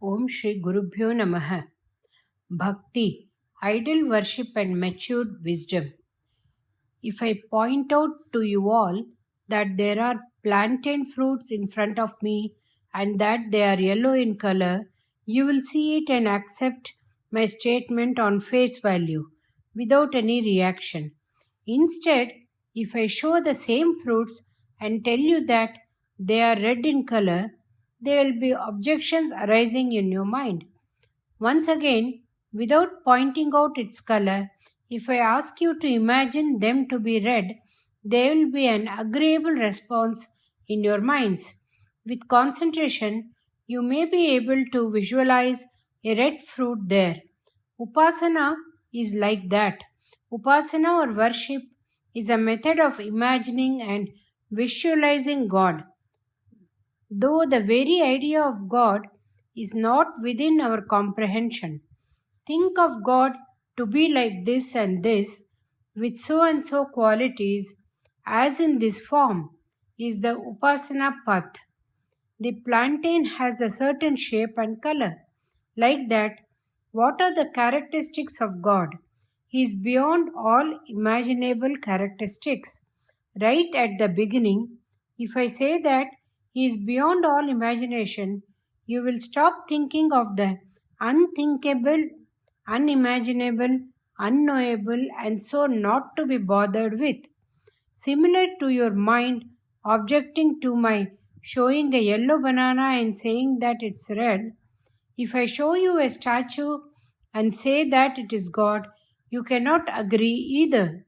Om Shri Gurubhyo Namaha. Bhakti, idol worship and matured wisdom. If I point out to you all that there are plantain fruits in front of me and that they are yellow in color, you will see it and accept my statement on face value without any reaction. Instead, if I show the same fruits and tell you that they are red in color, there will be objections arising in your mind. Once again, without pointing out its color, if I ask you to imagine them to be red, there will be an agreeable response in your minds. With concentration, you may be able to visualize a red fruit there. Upasana is like that. Upasana or worship is a method of imagining and visualizing God. Though the very idea of God is not within our comprehension. Think of God to be like this and this, with so and so qualities, as in this form, is the Upasana path. The plantain has a certain shape and color. Like that, what are the characteristics of God? He is beyond all imaginable characteristics. Right at the beginning, if I say that He is beyond all imagination, you will stop thinking of the unthinkable, unimaginable, unknowable, and so not to be bothered with. Similar to your mind objecting to my showing a yellow banana and saying that it's red, if I show you a statue and say that it is God, you cannot agree either.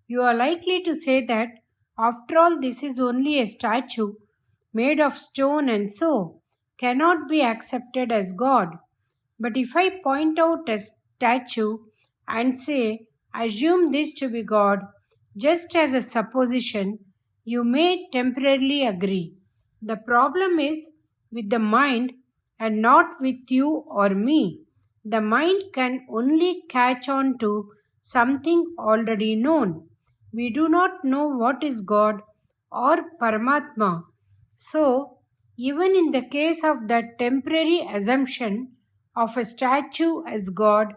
You are likely to say that, after all, this is only a statue made of stone and so cannot be accepted as God. But if I point out a statue and say, assume this to be God, just as a supposition, you may temporarily agree. The problem is with the mind and not with you or me. The mind can only catch on to something already known. We do not know what is God or Paramatma. So, even in the case of that temporary assumption of a statue as God,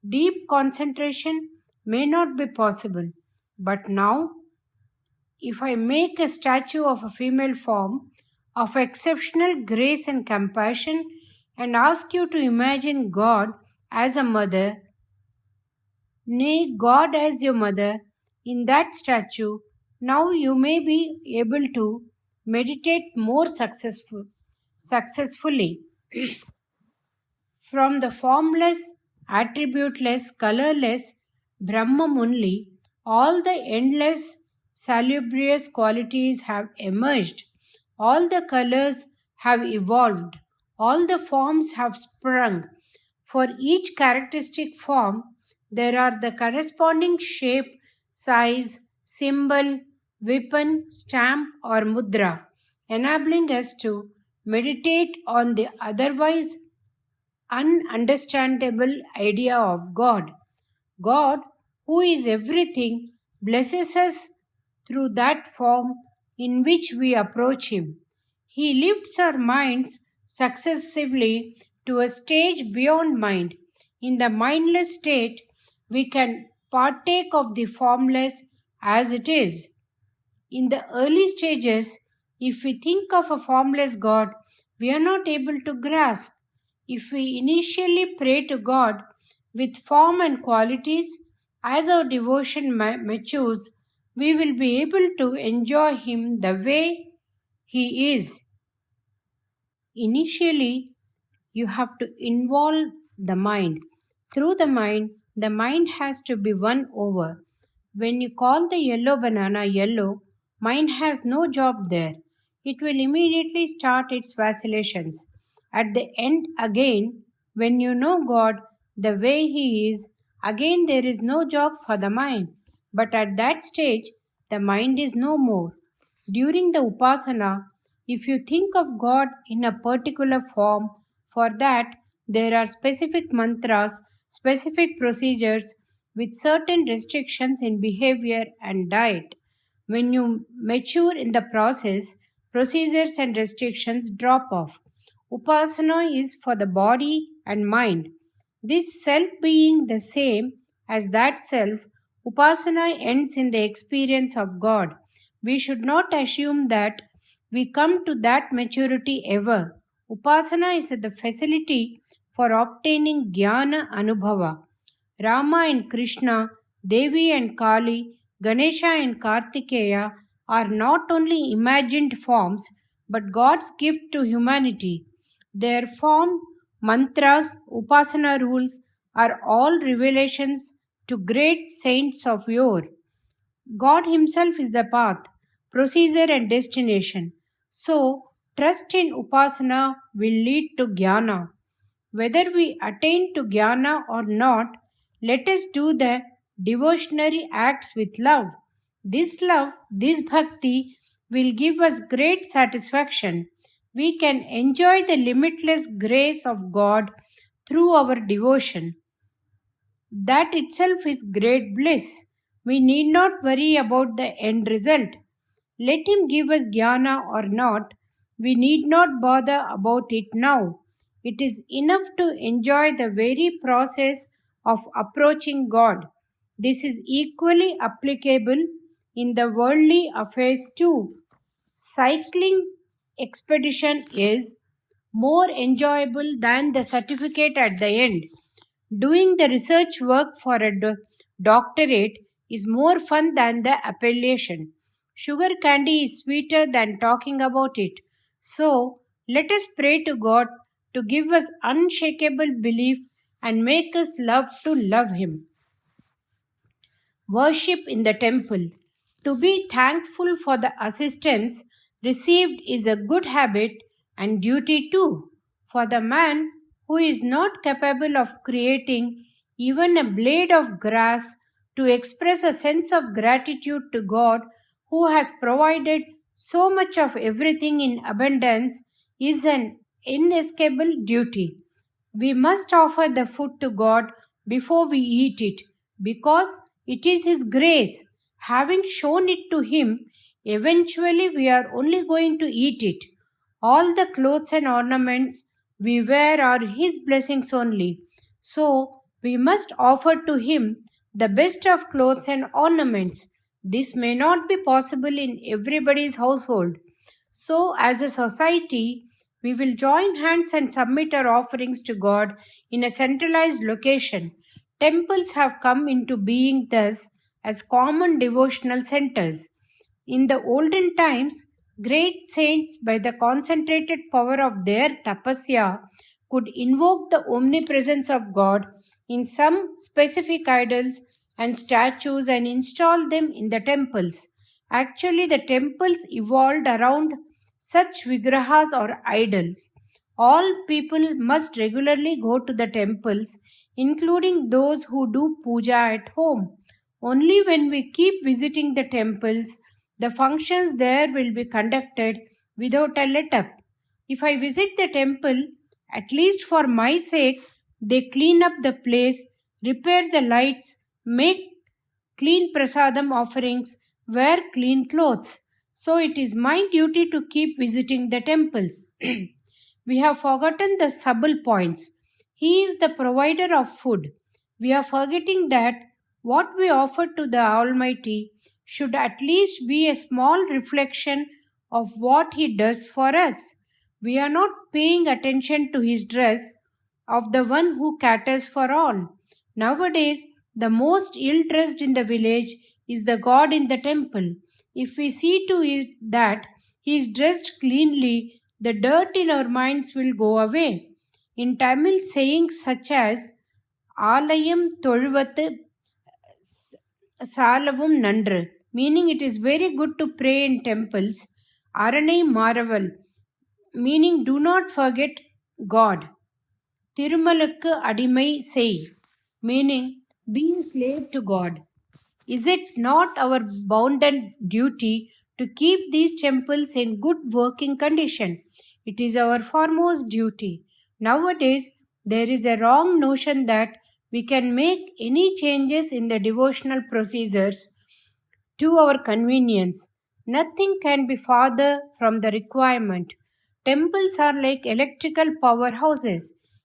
deep concentration may not be possible. But now, if I make a statue of a female form of exceptional grace and compassion and ask you to imagine God as a mother, nay, God as your mother, in that statue, now you may be able to meditate more successfully. From the formless, attributeless, colorless Brahman only, all the endless, salubrious qualities have emerged. All the colors have evolved. All the forms have sprung. For each characteristic form, there are the corresponding shape, size, symbol, weapon, stamp, or mudra, enabling us to meditate on the otherwise ununderstandable idea of God. God, who is everything, blesses us through that form in which we approach Him. He lifts our minds successively to a stage beyond mind. In the mindless state, we can partake of the formless as it is. In the early stages, if we think of a formless God, we are not able to grasp. If we initially pray to God with form and qualities, as our devotion matures, we will be able to enjoy Him the way He is. Initially, you have to involve the mind. Through the mind has to be won over. When you call the yellow banana yellow, mind has no job there. It will immediately start its vacillations. At the end, again, when you know God the way He is, again there is no job for the mind. But at that stage, the mind is no more. During the Upasana, if you think of God in a particular form, for that there are specific mantras, specific procedures with certain restrictions in behavior and diet. When you mature in the process, procedures and restrictions drop off. Upasana is for the body and mind. This self being the same as that self, Upasana ends in the experience of God. We should not assume that we come to that maturity ever. Upasana is the facility for obtaining Jnana Anubhava. Rama and Krishna, Devi and Kali, Ganesha and Kartikeya are not only imagined forms but God's gift to humanity. Their form, mantras, upasana rules are all revelations to great saints of yore. God Himself is the path, procedure, and destination. So, trust in Upasana will lead to Jnana. Whether we attain to Jnana or not, let us do the devotionary acts with love. This love, this bhakti, will give us great satisfaction. We can enjoy the limitless grace of God through our devotion. That itself is great bliss. We need not worry about the end result. Let Him give us jnana or not, we need not bother about it now. It is enough to enjoy the very process of approaching God. This is equally applicable in the worldly affairs too. Cycling expedition is more enjoyable than the certificate at the end. Doing the research work for a doctorate is more fun than the appellation. Sugar candy is sweeter than talking about it. So, let us pray to God to give us unshakable belief and make us love to love Him. Worship in the temple. To be thankful for the assistance received is a good habit and duty too. For the man who is not capable of creating even a blade of grass to express a sense of gratitude to God who has provided so much of everything in abundance is an inescapable duty. We must offer the food to God before we eat it because it is His grace. Having shown it to Him, eventually we are only going to eat it. All the clothes and ornaments we wear are His blessings only. So we must offer to Him the best of clothes and ornaments. This may not be possible in everybody's household. So, as a society, we will join hands and submit our offerings to God in a centralized location. Temples have come into being thus as common devotional centers. In the olden times, great saints, by the concentrated power of their tapasya, could invoke the omnipresence of God in some specific idols and statues and install them in the temples. Actually, the temples evolved around such vigrahas or idols. All people must regularly go to the temples, including those who do puja at home. Only when we keep visiting the temples, the functions there will be conducted without a let up. If I visit the temple, at least for my sake, they clean up the place, repair the lights, make clean prasadam offerings, wear clean clothes. So it is my duty to keep visiting the temples. We have forgotten the subtle points. He is the provider of food. We are forgetting that what we offer to the Almighty should at least be a small reflection of what He does for us. We are not paying attention to His dress of the one who caters for all. Nowadays, the most ill dressed in the village is the God in the temple. If we see to it that He is dressed cleanly, the dirt in our minds will go away. In Tamil, sayings such as Alayam Tolvathu Salavum Nandru, meaning it is very good to pray in temples, Aranai Maraval, meaning do not forget God. Tirumalukku Adimai Sei, meaning being slave to God. Is it not our bounden duty to keep these temples in good working condition? It is our foremost duty. Nowadays, there is a wrong notion that we can make any changes in the devotional procedures to our convenience. Nothing can be farther from the requirement. Temples are like electrical powerhouses.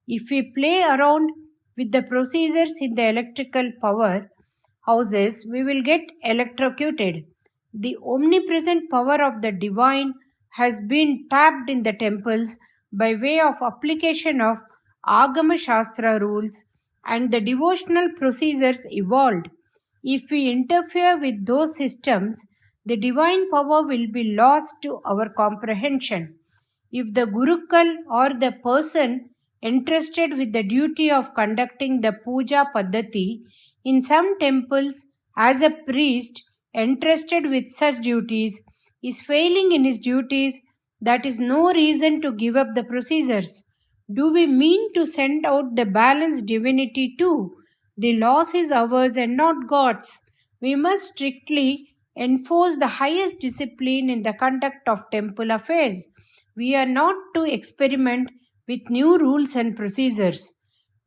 If we play around with the procedures in the electrical power houses, we will get electrocuted. The omnipresent power of the divine has been tapped in the temples by way of application of Agama Shastra rules, and the devotional procedures evolved. If we interfere with those systems, the divine power will be lost to our comprehension. If the Gurukul or the person entrusted with the duty of conducting the puja paddhati in some temples as a priest entrusted with such duties is failing in his duties, that is no reason to give up the procedures. Do we mean to send out the balanced divinity too? The loss is ours and not God's. We must strictly enforce the highest discipline in the conduct of temple affairs. We are not to experiment with new rules and procedures.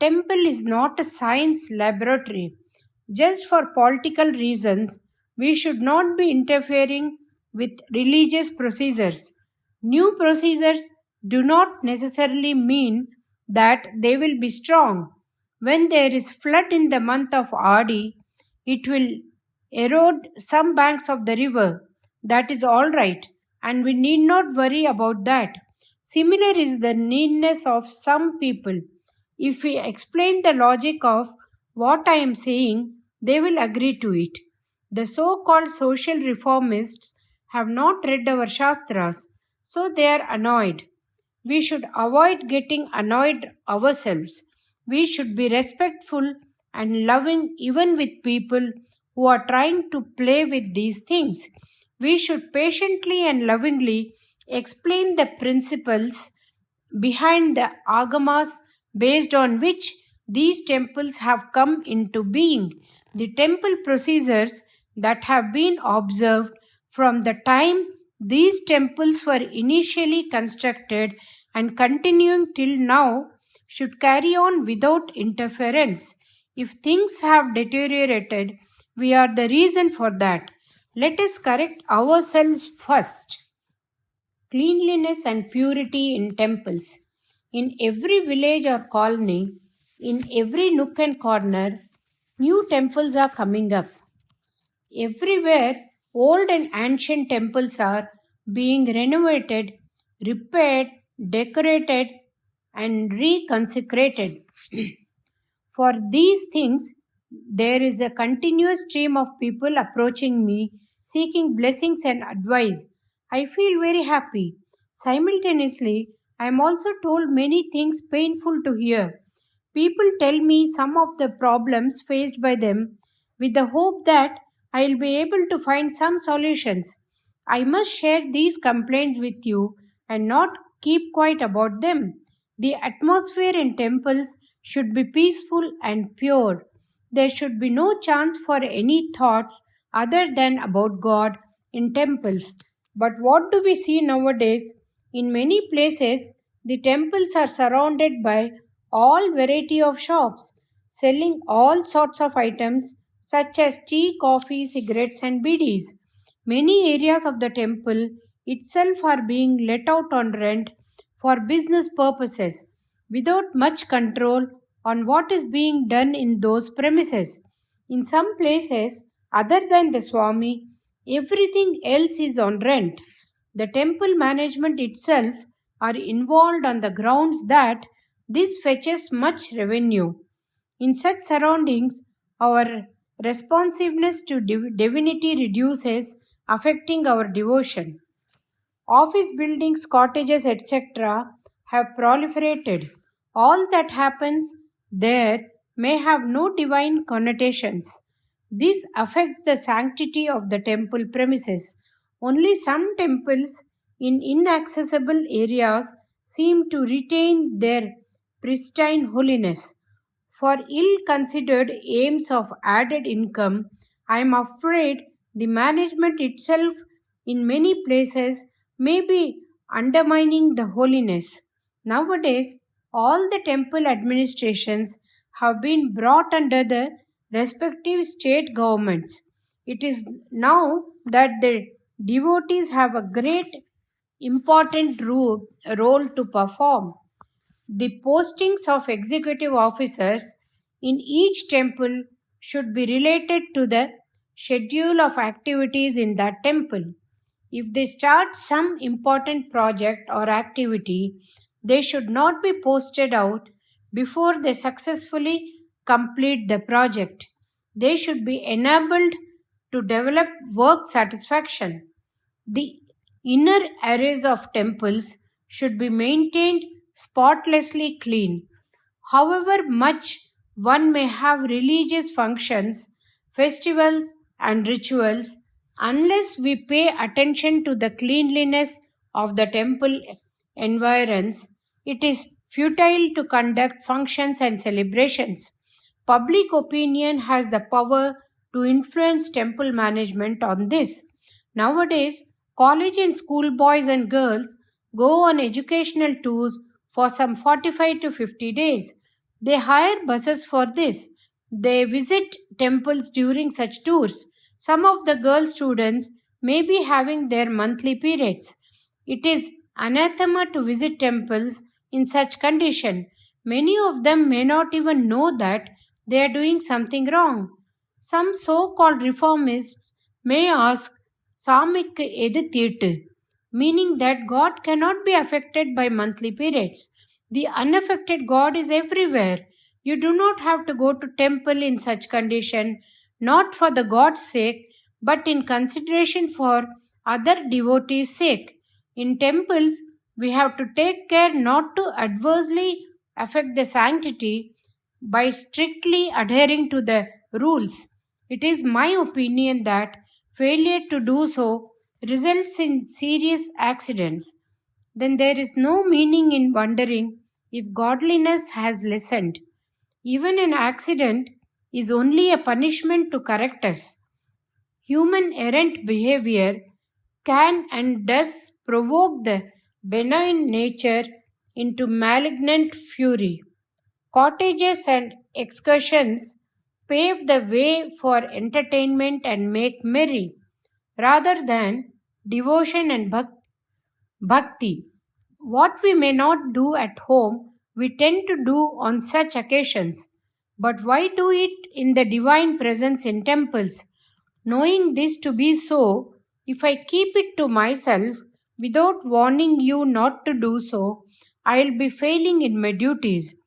Temple is not a science laboratory. Just for political reasons, we should not be interfering with religious procedures. New procedures do not necessarily mean that they will be strong. When there is flood in the month of Adi, it will erode some banks of the river. That is all right, and we need not worry about that. Similar is the needness of some people. If we explain the logic of what I am saying, they will agree to it. The so called social reformists have not read our Shastras, so they are annoyed. We should avoid getting annoyed ourselves. We should be respectful and loving even with people who are trying to play with these things. We should patiently and lovingly explain the principles behind the agamas based on which these temples have come into being. The temple procedures that have been observed from the time these temples were initially constructed and continuing till now should carry on without interference. If things have deteriorated, we are the reason for that. Let us correct ourselves first. Cleanliness and purity in temples. In every village or colony, in every nook and corner, new temples are coming up. Everywhere, old and ancient temples are being renovated, repaired, decorated, and reconsecrated. For these things, there is a continuous stream of people approaching me, seeking blessings and advice. I feel very happy. Simultaneously, I am also told many things painful to hear. People tell me some of the problems faced by them with the hope that I will be able to find some solutions. I must share these complaints with you and not keep quiet about them. The atmosphere in temples should be peaceful and pure. There should be no chance for any thoughts other than about God in temples. But what do we see nowadays? In many places, the temples are surrounded by all variety of shops selling all sorts of items such as tea, coffee, cigarettes, and bidis. Many areas of the temple itself are being let out on rent for business purposes without much control on what is being done in those premises. In some places, other than the Swami, everything else is on rent. The temple management itself are involved on the grounds that this fetches much revenue. In such surroundings, our responsiveness to divinity reduces, affecting our devotion. Office buildings, cottages, etc. have proliferated. All that happens there may have no divine connotations. This affects the sanctity of the temple premises. Only some temples in inaccessible areas seem to retain their pristine holiness. For ill considered aims of added income, I am afraid the management itself in many places may be undermining the holiness. Nowadays, all the temple administrations have been brought under the respective state governments. It is now that the devotees have a great important role to perform. The postings of executive officers in each temple should be related to the schedule of activities in that temple. If they start some important project or activity, they should not be posted out before they successfully complete the project. They should be enabled to develop work satisfaction. The inner areas of temples should be maintained spotlessly clean. However much one may have religious functions, festivals, and rituals, unless we pay attention to the cleanliness of the temple environs, it is futile to conduct functions and celebrations. Public opinion has the power to influence temple management on this. Nowadays, college and school boys and girls go on educational tours for some 45 to 50 days. They hire buses for this. They visit temples during such tours. Some of the girl students may be having their monthly periods. It is anathema to visit temples in such condition. Many of them may not even know that they are doing something wrong. Some so called reformists may ask, Samik edu thirtu, meaning that God cannot be affected by monthly periods. The unaffected God is everywhere. You do not have to go to temple in such condition, not for the God's sake, but in consideration for other devotees' sake. In temples, we have to take care not to adversely affect the sanctity by strictly adhering to the rules. It is my opinion that failure to do so results in serious accidents. Then there is no meaning in wondering if godliness has lessened. Even an accident is only a punishment to correct us. Human errant behavior can and does provoke the benign nature into malignant fury. Cottages and excursions pave the way for entertainment and make merry, rather than devotion and bhakti. What we may not do at home, we tend to do on such occasions. But why do it in the divine presence in temples? Knowing this to be so, if I keep it to myself without warning you not to do so, I will be failing in my duties.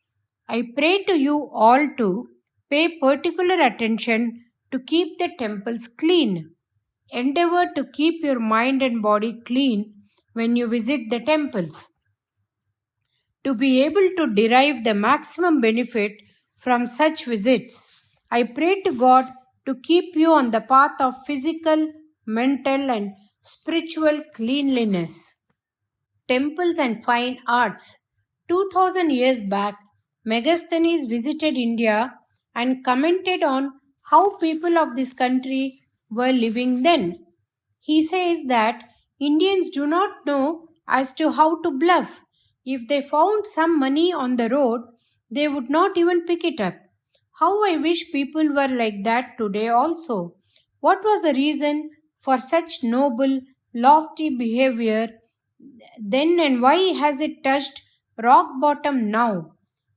I pray to you all to pay particular attention to keep the temples clean. Endeavor to keep your mind and body clean when you visit the temples. To be able to derive the maximum benefit from such visits, I pray to God to keep you on the path of physical, mental, and spiritual cleanliness. Temples and fine arts. 2000 years back, Megasthenes visited India and commented on how people of this country were living then. He says that Indians do not know as to how to bluff. If they found some money on the road, they would not even pick it up. How I wish people were like that today also. What was the reason for such noble, lofty behavior then, and why has it touched rock bottom now?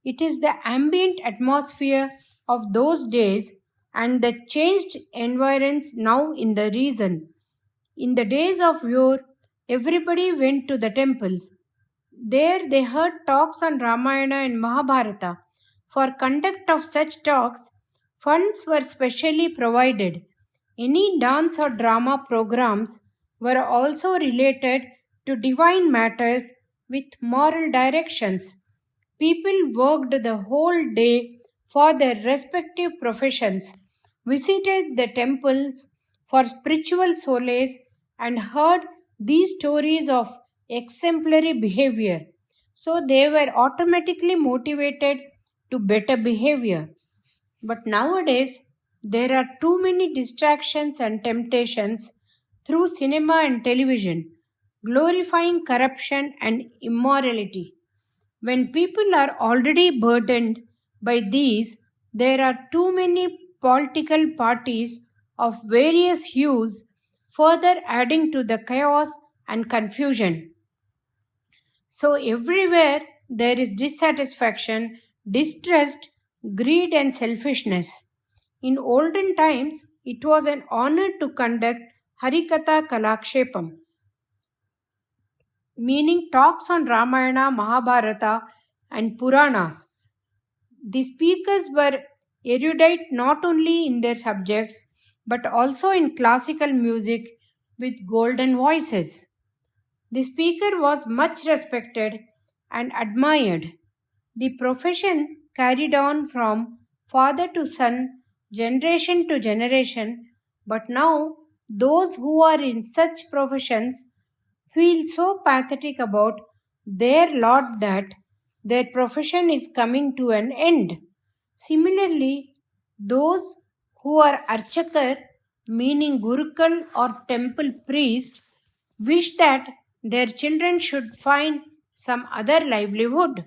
It is the ambient atmosphere of those days and the changed environs now in the reason. In the days of yore, everybody went to the temples. There they heard talks on Ramayana and Mahabharata. For conduct of such talks, funds were specially provided. Any dance or drama programs were also related to divine matters with moral directions. People worked the whole day for their respective professions, visited the temples for spiritual solace, and heard these stories of exemplary behavior. So they were automatically motivated to better behavior. But nowadays, there are too many distractions and temptations through cinema and television, glorifying corruption and immorality. When people are already burdened by these, there are too many political parties of various hues, further adding to the chaos and confusion. So everywhere there is dissatisfaction, distrust, greed, and selfishness. In olden times, it was an honor to conduct Harikatha Kalakshepam, meaning talks on Ramayana, Mahabharata, and Puranas. The speakers were erudite not only in their subjects but also in classical music with golden voices. The speaker was much respected and admired. The profession carried on from father to son, generation to generation, but now those who are in such professions feel so pathetic about their lot that their profession is coming to an end. Similarly, those who are archakar, meaning gurukal or temple priest, wish that their children should find some other livelihood.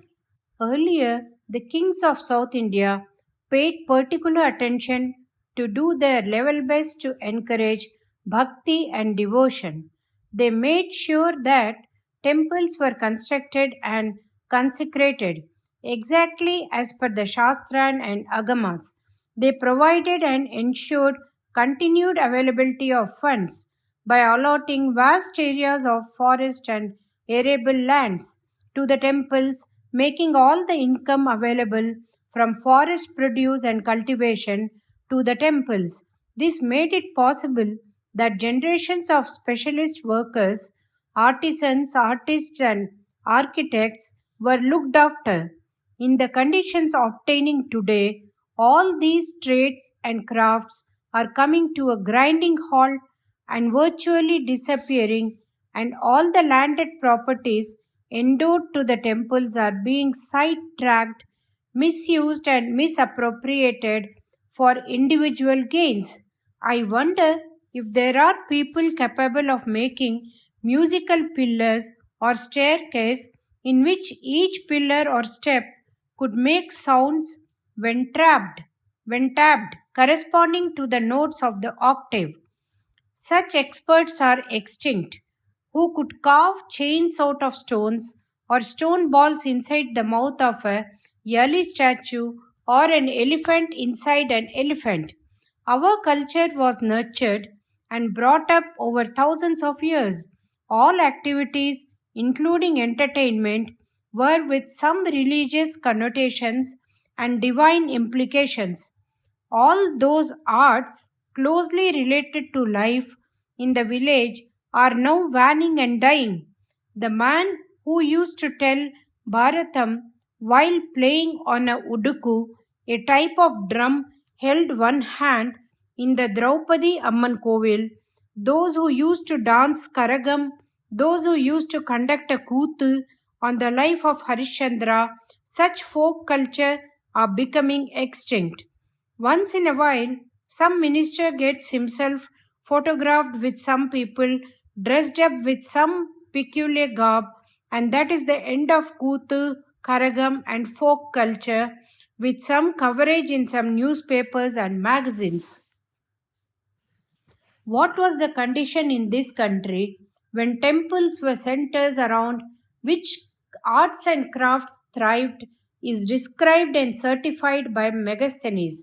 Earlier, the kings of South India paid particular attention to do their level best to encourage bhakti and devotion. They made sure that temples were constructed and consecrated exactly as per the Shastra and Agamas. They provided and ensured continued availability of funds by allotting vast areas of forest and arable lands to the temples, making all the income available from forest produce and cultivation to the temples. This made it possible that generations of specialist workers, artisans, artists, and architects were looked after. In the conditions obtaining today, all these trades and crafts are coming to a grinding halt and virtually disappearing, and all the landed properties endowed to the temples are being sidetracked, misused, and misappropriated for individual gains. I wonder if there are people capable of making musical pillars or staircase in which each pillar or step could make sounds when tapped corresponding to the notes of the octave. Such experts are extinct, who could carve chains out of stones or stone balls inside the mouth of a Yali statue or an elephant inside an elephant. Our culture was nurtured and brought up over thousands of years. All activities, including entertainment, were with some religious connotations and divine implications. All those arts closely related to life in the village are now waning and dying. The man who used to tell Bharatam while playing on a uduku, a type of drum held one hand in the Draupadi Amman Kovil, those who used to dance Karagam, those who used to conduct a Kootu on the life of Harishchandra, such folk culture are becoming extinct. Once in a while, some minister gets himself photographed with some people dressed up with some peculiar garb, and that is the end of Kuthu, Karagam, and folk culture with some coverage in some newspapers and magazines. What was the condition in this country when temples were centers around which arts and crafts thrived is described and certified by Megasthenes.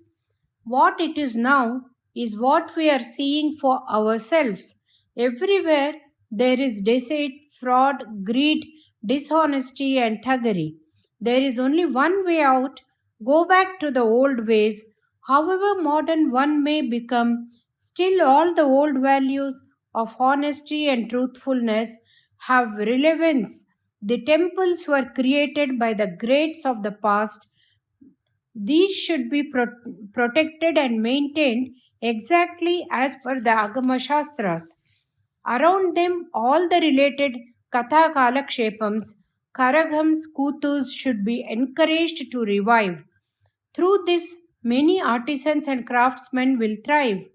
What it is now is what we are seeing for ourselves. Everywhere there is deceit, fraud, greed, dishonesty, and thuggery. There is only one way out. Go back to the old ways. However modern one may become, still all the old values of honesty and truthfulness have relevance. The temples were created by the greats of the past. These should be protected and maintained exactly as per the Agama Shastras. Around them, all the related Katha Kalakshepams, Karagams, Kutus should be encouraged to revive. Through this, many artisans and craftsmen will thrive.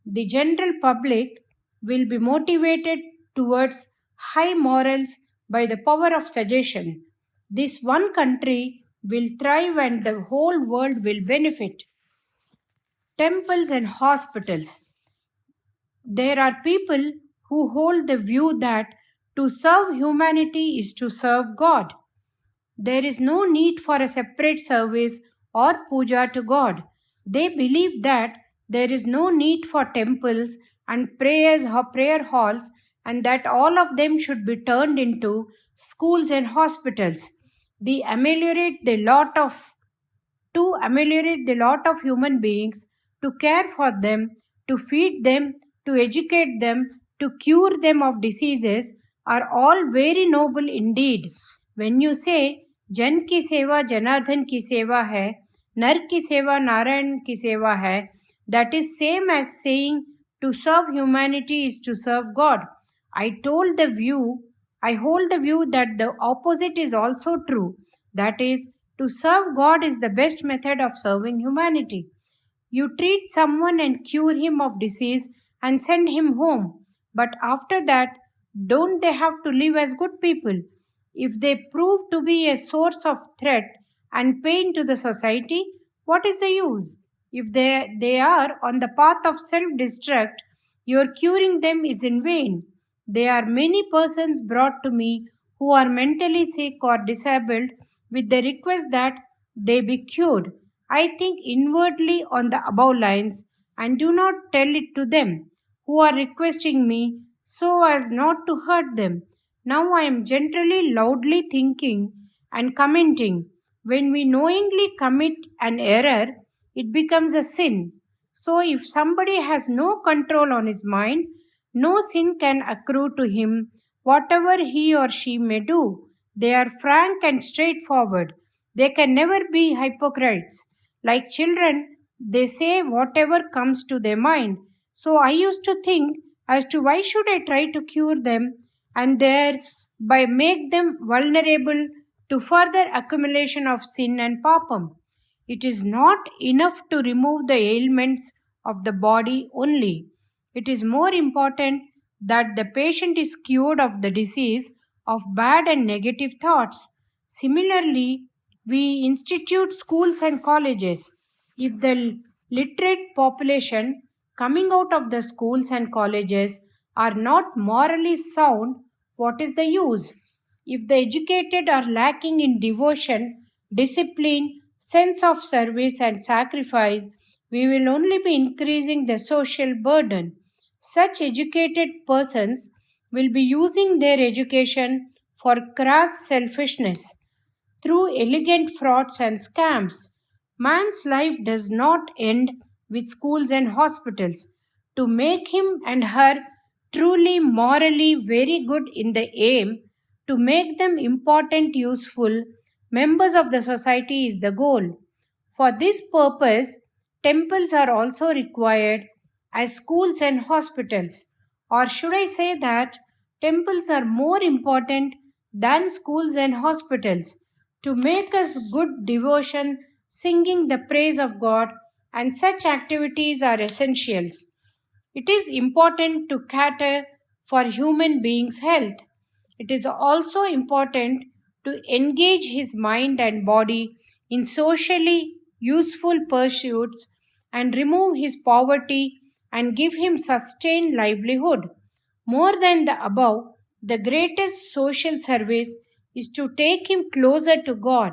The general public will be motivated towards high morals by the power of suggestion. This one country will thrive and the whole world will benefit. Temples and hospitals. There are people who hold the view that To serve humanity is to serve God. There is no need for a separate service or puja to God. They believe that there is no need for temples and prayer halls, and that all of them should be turned into schools and hospitals. They ameliorate the lot of to ameliorate the lot of human beings, to care for them, to feed them, to educate them, to cure them of diseases are all very noble indeed. When you say, Jan ki seva Janardhan ki seva hai, Nar ki seva Narayan ki seva hai, that is same as saying to serve humanity is to serve God. I hold the view that the opposite is also true. That is, to serve God is the best method of serving humanity. You treat someone and cure him of disease and send him home. But after that, don't they have to live as good people? If they prove to be a source of threat and pain to the society, what is the use? If they are on the path of self-destruct, your curing them is in vain. There are many persons brought to me who are mentally sick or disabled with the request that they be cured. I think inwardly on the above lines and do not tell it to them who are requesting me so as not to hurt them. Now I am generally loudly thinking and commenting. When we knowingly commit an error, it becomes a sin. So if somebody has no control on his mind, no sin can accrue to him, whatever he or she may do. They are frank and straightforward. They can never be hypocrites. Like children, they say whatever comes to their mind. So I used to think as to why should I try to cure them and thereby make them vulnerable to further accumulation of sin and papam. It is not enough to remove the ailments of the body only. It is more important that the patient is cured of the disease of bad and negative thoughts. Similarly, we institute schools and colleges. If the literate population coming out of the schools and colleges are not morally sound, what is the use? If the educated are lacking in devotion, discipline, sense of service, and sacrifice, we will only be increasing the social burden. Such educated persons will be using their education for crass selfishness through elegant frauds and scams. Man's life does not end with schools and hospitals. To make him and her truly morally very good in the aim to make them important, useful members of the society is the goal. For this purpose, temples are also required as schools and hospitals. Or should I say that temples are more important than schools and hospitals to make us good devotion, singing the praise of God, and such activities are essentials. It is important to cater for human beings' health. It is also important to engage his mind and body in socially useful pursuits and remove his poverty and give him sustained livelihood. More than the above, the greatest social service is to take him closer to God.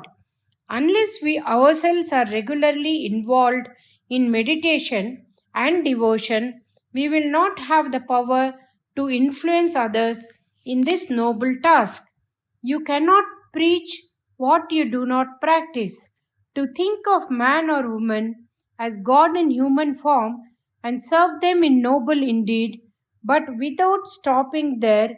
Unless we ourselves are regularly involved in meditation and devotion, we will not have the power to influence others in this noble task. You cannot preach what you do not practice. To think of man or woman as God in human form and serve them in noble indeed, but without stopping there,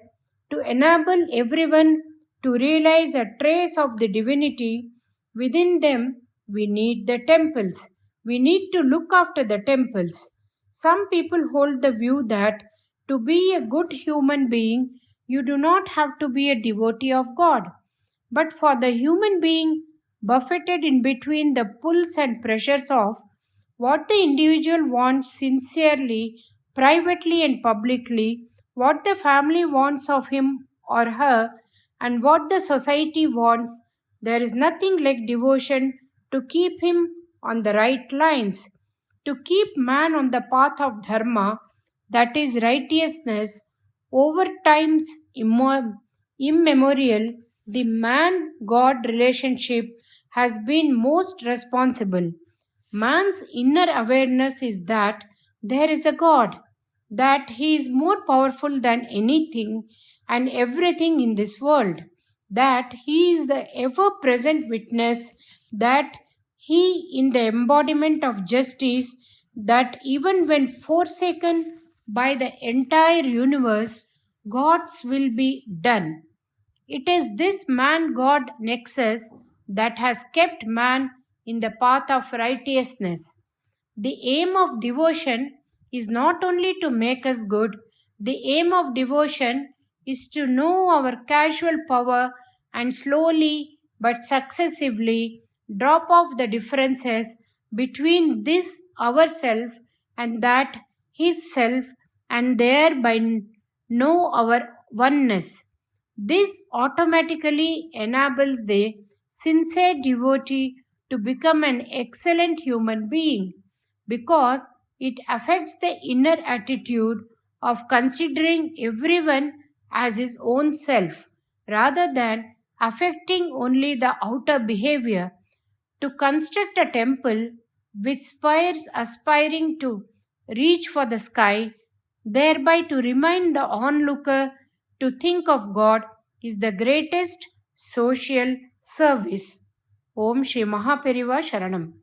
to enable everyone to realize a trace of the divinity within them, we need the temples. We need to look after the temples. Some people hold the view that to be a good human being, you do not have to be a devotee of God. But for the human being buffeted in between the pulls and pressures of what the individual wants sincerely, privately, and publicly, what the family wants of him or her, and what the society wants, there is nothing like devotion to keep him on the right lines, to keep man on the path of dharma, that is righteousness, Over times immemorial, the man God relationship has been most responsible. Man's inner awareness is that there is a God, that he is more powerful than anything and everything in this world, that he is the ever present witness, that he in the embodiment of justice, that even when forsaken by the entire universe, God's will be done. It is this man God nexus that has kept man in the path of righteousness. The aim of devotion is not only to make us good, the aim of devotion is to know our casual power and slowly but successively drop off the differences between this ourself and that his self, and thereby know our oneness. This automatically enables the sincere devotee to become an excellent human being because it affects the inner attitude of considering everyone as his own self rather than affecting only the outer behavior. To construct a temple with spires aspiring to reach for the sky, thereby to remind the onlooker to think of God, is the greatest social service. Om Shri Mahaperiva Sharanam.